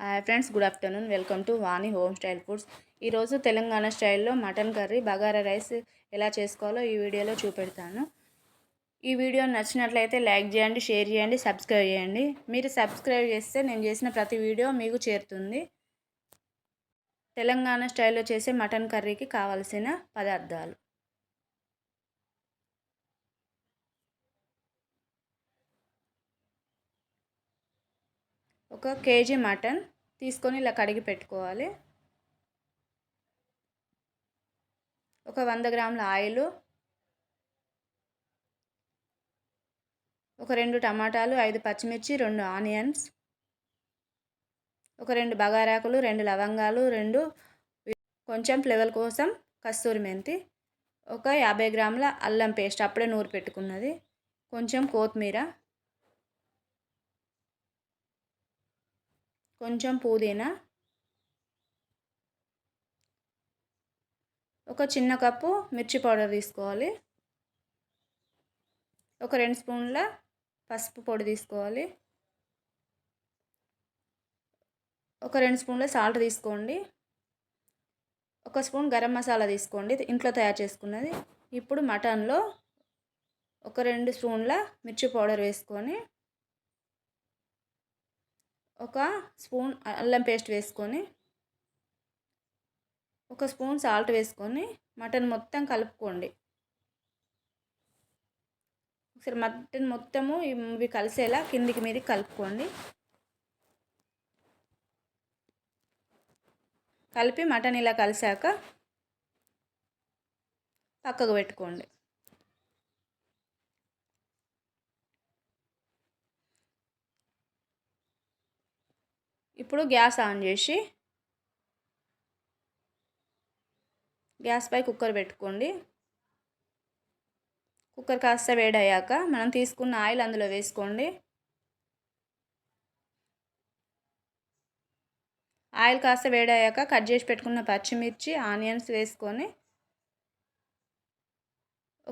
Hi friends, good afternoon. Welcome to Vani home style foods. ఈరోజు తెలంగాణ స్టైల్లో mutton curry, bagara rice ఎలా చేసుకోవాలో ఈ వీడియోలో చూపెడతాను. ఈ వీడియో నచ్చినట్లయితే లైక్ చేయండి, షేర్ చేయండి, సబ్స్క్రైబ్ చేయండి. మీరు సబ్స్క్రైబ్ చేస్తే నేను చేసిన ప్రతి వీడియో మీకు చేరుతుంది. తెలంగాణ స్టైల్లో చేసే మటన్ కర్రీకి కావాల్సిన పదార్థాలు: ఒక కేజీ మటన్ తీసుకొని ఇలా కడిగి పెట్టుకోవాలి. ఒక 100 గ్రాముల ఆయిల్, ఒక 2 టమాటాలు, 5 పచ్చిమిర్చి, 2 ఆనియన్స్, ఒక 2 బగారాకులు, 2 లవంగాలు, కొంచెం ఫ్లేవర్ కోసం కస్తూరి మెంతి, ఒక 50 గ్రాముల అల్లం పేస్ట్ అప్పుడే నూరి పెట్టుకున్నది, కొంచెం కొత్తిమీర, కొంచెం పుదీనా, ఒక చిన్న కప్పు మిర్చి పౌడర్ తీసుకోవాలి, ఒక 2 స్పూన్ల పసుపు పొడి తీసుకోవాలి, ఒక 2 స్పూన్ల సాల్ట్ తీసుకోండి, ఒక స్పూన్ గరం మసాలా తీసుకోండి, ఇంట్లో తయారు చేసుకున్నది. ఇప్పుడు మటన్లో ఒక 2 స్పూన్ల మిర్చి పౌడర్ వేసుకొని, ఒక స్పూన్ అల్లం పేస్ట్ వేసుకొని, ఒక స్పూన్ సాల్ట్ వేసుకొని మటన్ మొత్తం కలుపుకోండి. ఒకసారి మటన్ మొత్తము ఇవి కలిసేలా కిందికి మీదకి కలుపుకోండి. కలిపి మటన్ ఇలా కలిసాక పక్కకు పెట్టుకోండి. ఇప్పుడు గ్యాస్ ఆన్ చేసి గ్యాస్ పై కుక్కర్ పెట్టుకోండి. కుక్కర్ కాస్త వేడయ్యాక మనం తీసుకున్న ఆయిల్ అందులో వేసుకోండి. ఆయిల్ కాస్త వేడయ్యాక కట్ చేసి పెట్టుకున్న పచ్చిమిర్చి, ఆనియన్స్ వేసుకొని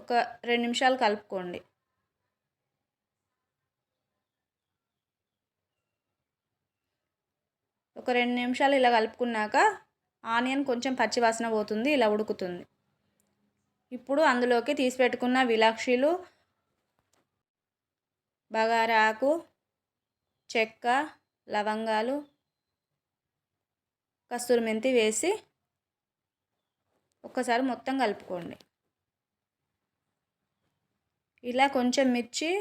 ఒక 2 నిమిషాలు కలుపుకోండి. ఒక 2 నిమిషాలు ఇలా కలుపుకున్నాక ఆనియన్ కొంచెం పచ్చివాసన పోతుంది, ఇలా ఉడుకుతుంది. ఇప్పుడు అందులోకి తీసి పెట్టుకున్న విలాక్షీలు, బగారా ఆకు, చెక్క, లవంగాలు, కస్తూరి మెంతి వేసి ఒక్కసారి మొత్తం కలుపుకోండి. ఇలా కొంచెం మిర్చి,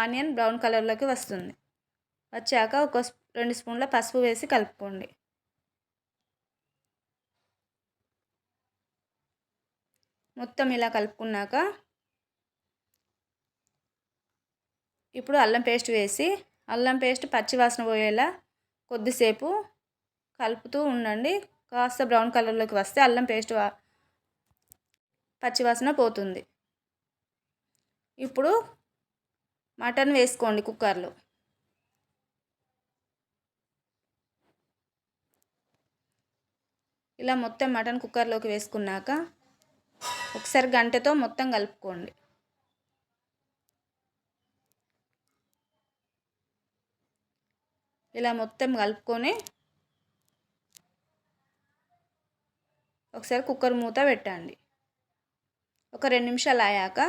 ఆనియన్ బ్రౌన్ కలర్లోకి వస్తుంది. వచ్చాక ఒక 2 స్పూన్ల పసుపు వేసి కలుపుకోండి. మొత్తం ఇలా కలుపుకున్నాక ఇప్పుడు అల్లం పేస్ట్ వేసి, అల్లం పేస్ట్ పచ్చివాసన పోయేలా కొద్దిసేపు కలుపుతూ ఉండండి. కాస్త బ్రౌన్ కలర్లోకి వస్తే అల్లం పేస్ట్ పచ్చివాసన పోతుంది. ఇప్పుడు మటన్ వేసుకోండి కుక్కర్లో. ఇలా మొత్తం మటన్ కుక్కర్లోకి వేసుకున్నాక ఒకసారి గంటెతో మొత్తం కలుపుకోండి. ఇలా మొత్తం కలుపుకొని ఒకసారి కుక్కర్ మూత పెట్టండి. ఒక 2 నిమిషాలు అయ్యాక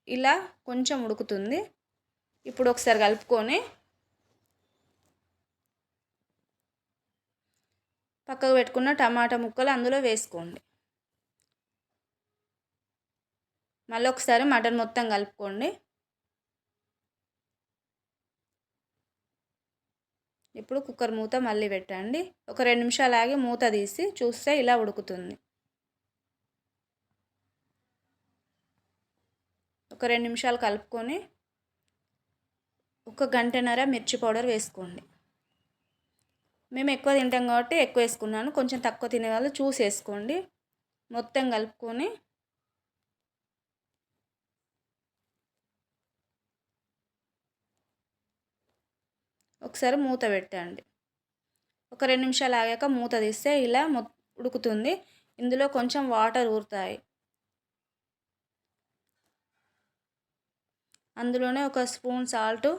ఇలా కొంచెం ఉడుకుతుంది. ఇప్పుడు ఒకసారి కలుపుకొని పక్కకు పెట్టుకున్న టమాటా ముక్కలు అందులో వేసుకోండి. మళ్ళీ ఒకసారి మటన్ మొత్తం కలుపుకోండి. ఇప్పుడు కుక్కర్ మూత మళ్ళీ పెట్టండి. ఒక 2 నిమిషాలు ఆగి మూత తీసి చూస్తే ఇలా ఉడుకుతుంది. ఒక 2 నిమిషాలు కలుపుకొని ఒక గంటన్నర మిర్చి పౌడర్ వేసుకోండి. మేము ఎక్కువ తింటాం కాబట్టి ఎక్కువ వేసుకున్నాను, కొంచెం తక్కువ తినే వాళ్ళు చూసి వేసుకోండి. మొత్తం కలుపుకొని ఒకసారి మూత పెట్టండి. ఒక 2 నిమిషాలు ఆగాక మూత తీస్తే ఇలా ఉడుకుతుంది. ఇందులో కొంచెం వాటర్ ఊరుతాయి. అందులోనే ఒక స్పూన్ సాల్ట్,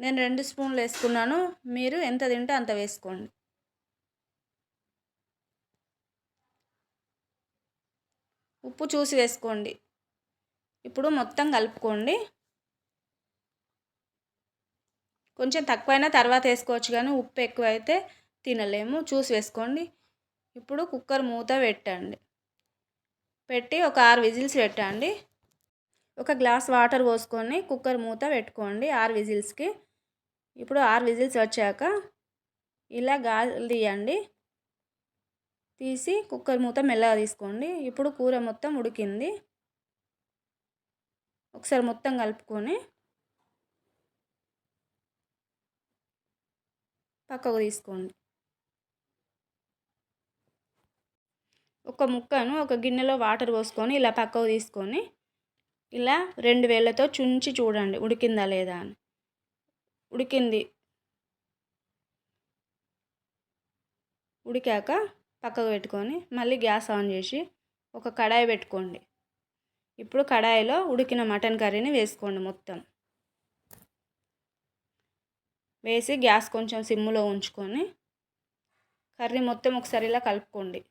నేను 2 స్పూన్లు వేసుకున్నాను. మీరు ఎంత తింటే అంత వేసుకోండి. ఉప్పు చూసి వేసుకోండి. ఇప్పుడు మొత్తం కలుపుకోండి. కొంచెం తక్కువైనా తర్వాత వేసుకోవచ్చు, కానీ ఉప్పు ఎక్కువైతే తినలేము. చూసి వేసుకోండి. ఇప్పుడు కుక్కర్ మూత పెట్టి ఒక 6 విజిల్స్ పెట్టండి. ఒక గ్లాస్ వాటర్ పోసుకొని కుక్కర్ మూత పెట్టుకోండి 6 విజిల్స్కి. ఇప్పుడు 6 విజిల్స్ వచ్చాక ఇలా గాలి తీయండి. తీసి కుక్కర్ మూత మెల్లగా తీసుకోండి. ఇప్పుడు కూర మొత్తం ఉడికింది. ఒకసారి మొత్తం కలుపుకొని పక్కకు తీసుకోండి. ఒక ముక్కను ఒక గిన్నెలో వాటర్ పోసుకొని ఇలా పక్కకు తీసుకొని ఇలా 2 వేళ్ళతో చుంచి చూడండి ఉడికిందా లేదా అని. ఉడికింది. ఉడికాక పక్కకు పెట్టుకొని మళ్ళీ గ్యాస్ ఆన్ చేసి ఒక కడాయి పెట్టుకోండి. ఇప్పుడు కడాయిలో ఉడికిన మటన్ కర్రీని వేసుకోండి. మొత్తం వేసి గ్యాస్ కొంచెం సిమ్లో ఉంచుకొని కర్రీ మొత్తం ఒకసారి ఇలా కలుపుకోండి.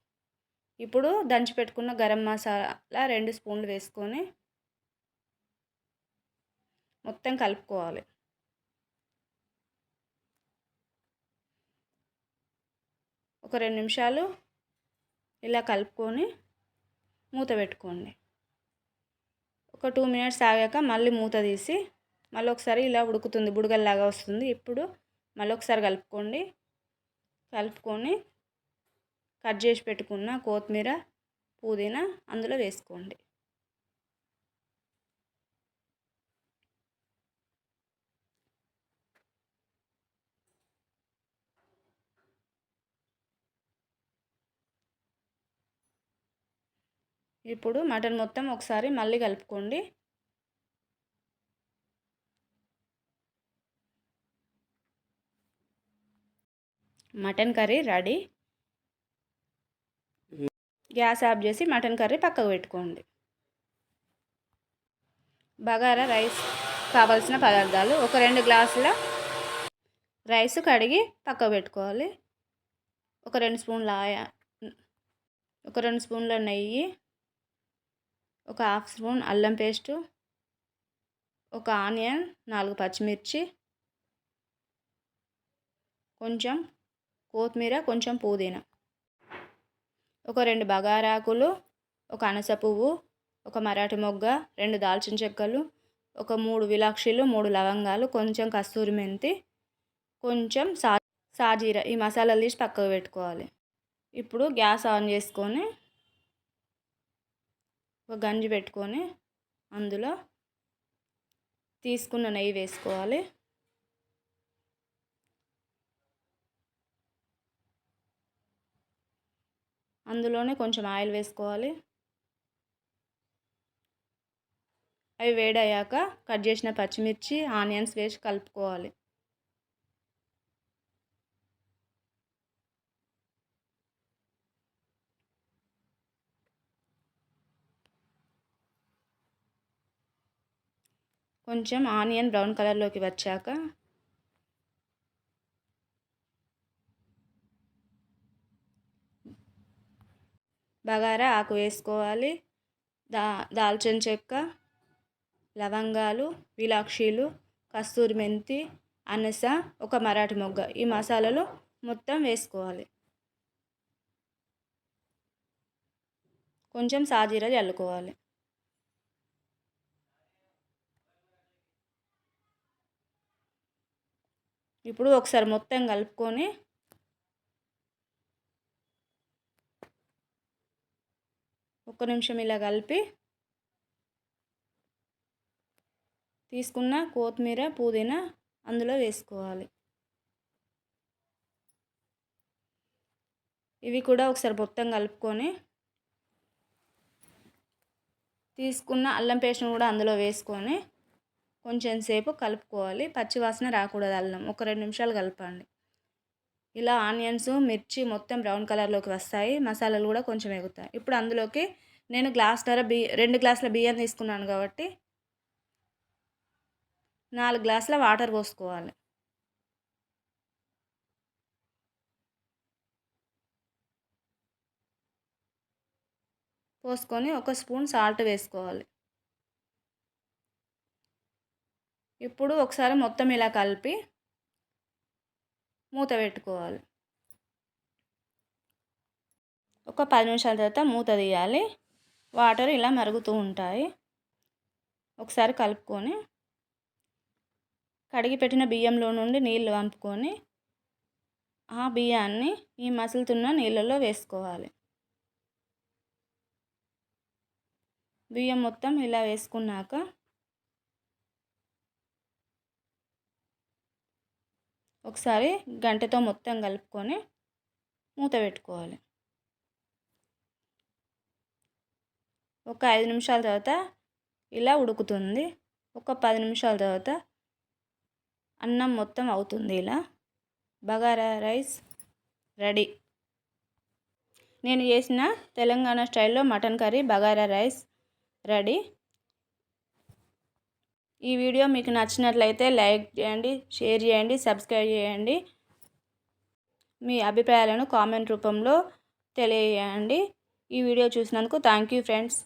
ఇప్పుడు దంచి పెట్టుకున్న గరం మసాలా 2 స్పూన్లు వేసుకొని మొత్తం కలుపుకోవాలి. ఒక 2 నిమిషాలు ఇలా కలుపుకొని మూత పెట్టుకోండి. ఒక 2 మినిట్స్ ఆగాక మళ్ళీ మూత తీసి మళ్ళీ ఒకసారి ఇలా ఉడుకుతుంది, బుడగల్లాగా వస్తుంది. ఇప్పుడు మళ్ళీ ఒకసారి కలుపుకొని కట్ చేసి పెట్టుకున్న కొత్తిమీర, పుదీనా అందులో వేసుకోండి. ఇప్పుడు మటన్ మొత్తం ఒకసారి మళ్ళీ కలుపుకోండి. Mutton curry ready. Gas off చేసి మటన్ కర్రీ పక్కకు పెట్టుకోండి. బగారా రైస్ కావాల్సిన పదార్థాలు: ఒక 2 గ్లాసుల రైస్ కడిగి పక్కకు పెట్టుకోవాలి. ఒక 2 స్పూన్ల నెయ్యి, ఒక హాఫ్ స్పూన్ అల్లం పేస్టు, ఒక ఆనియన్, 4 పచ్చిమిర్చి, కొంచెం కొత్తిమీర, కొంచెం పుదీనా, ఒక 2 బగారాకులు, ఒక అనస పువ్వు, ఒక మరాఠీ మొగ్గ, 2 దాల్చిన చెక్కలు, ఒక 3 విలాక్షీలు, 3 లవంగాలు, కొంచెం కస్తూరి మెంతి, కొంచెం సాజీరా. ఈ మసాలాలు తీసి పక్కకు పెట్టుకోవాలి. ఇప్పుడు గ్యాస్ ఆన్ చేసుకొని ఒక గంజి పెట్టుకొని అందులో తీసుకున్న నెయ్యి వేసుకోవాలి. అందులోనే కొంచెం ఆయిల్ వేసుకోవాలి. అవి వేడయ్యాక కట్ చేసిన పచ్చిమిర్చి, ఆనియన్స్ వేసి కలుపుకోవాలి. కొంచెం ఆనియన్ బ్రౌన్ కలర్లోకి వచ్చాక బగారా ఆకు వేసుకోవాలి. దాల్చిన చెక్క, లవంగాలు, విలాక్షీలు, కస్తూరి మెంతి, అనస, ఒక మరాఠీ మొగ్గ, ఈ మసాలాలు మొత్తం వేసుకోవాలి. కొంచెం సాజీరా చల్లుకోవాలి. ఇప్పుడు ఒకసారి మొత్తం కలుపుకొని ఒక్క నిమిషం ఇలా కలిపి తీసుకున్న కొత్తిమీర, పుదీనా అందులో వేసుకోవాలి. ఇవి కూడా ఒకసారి మొత్తం కలుపుకొని తీసుకున్న అల్లం పేస్ట్ను కూడా అందులో వేసుకొని కొంచెం సేపు కలుపుకోవాలి. పచ్చివాసన రాకూడదు అల్లం. ఒక 2 నిమిషాలు కలపండి. ఇలా ఆనియన్స్, మిర్చి మొత్తం బ్రౌన్ కలర్లోకి వస్తాయి. మసాలాలు కూడా కొంచెం ఎగుతాయి. ఇప్పుడు అందులోకి నేను 2 గ్లాసుల బియ్యం తీసుకున్నాను కాబట్టి 4 గ్లాసుల వాటర్ పోసుకోవాలి. పోసుకొని 1 స్పూన్ సాల్ట్ వేసుకోవాలి. ఇప్పుడు ఒకసారి మొత్తం ఇలా కలిపి మూత పెట్టుకోవాలి. ఒక 10 నిమిషాల తర్వాత మూత తీయాలి. వాటర్ ఇలా మరుగుతూ ఉంటాయి. ఒకసారి కలుపుకొని కడిగి పెట్టిన బియ్యంలో నుండి నీళ్లు వంపుకొని ఆ బియ్యాన్ని ఈ మసులుతున్న నీళ్ళలో వేసుకోవాలి. బియ్యం మొత్తం ఇలా వేసుకున్నాక ఒకసారి గంటెతో మొత్తం కలుపుకొని మూత పెట్టుకోవాలి. ఒక 5 నిమిషాల తర్వాత ఇలా ఉడుకుతుంది. ఒక 10 నిమిషాల తర్వాత అన్నం మొత్తం అవుతుంది. ఇలా బగారా రైస్ రెడీ. నేను చేసిన తెలంగాణ స్టైల్లో mutton curry bagara rice ready. ఈ వీడియో మీకు నచ్చినట్లయితే లైక్ చేయండి, షేర్ చేయండి, సబ్స్క్రైబ్ చేయండి. మీ అభిప్రాయాలను కామెంట్ రూపంలో తెలియజేయండి. ఈ వీడియో చూసినందుకు థ్యాంక్ యూ ఫ్రెండ్స్.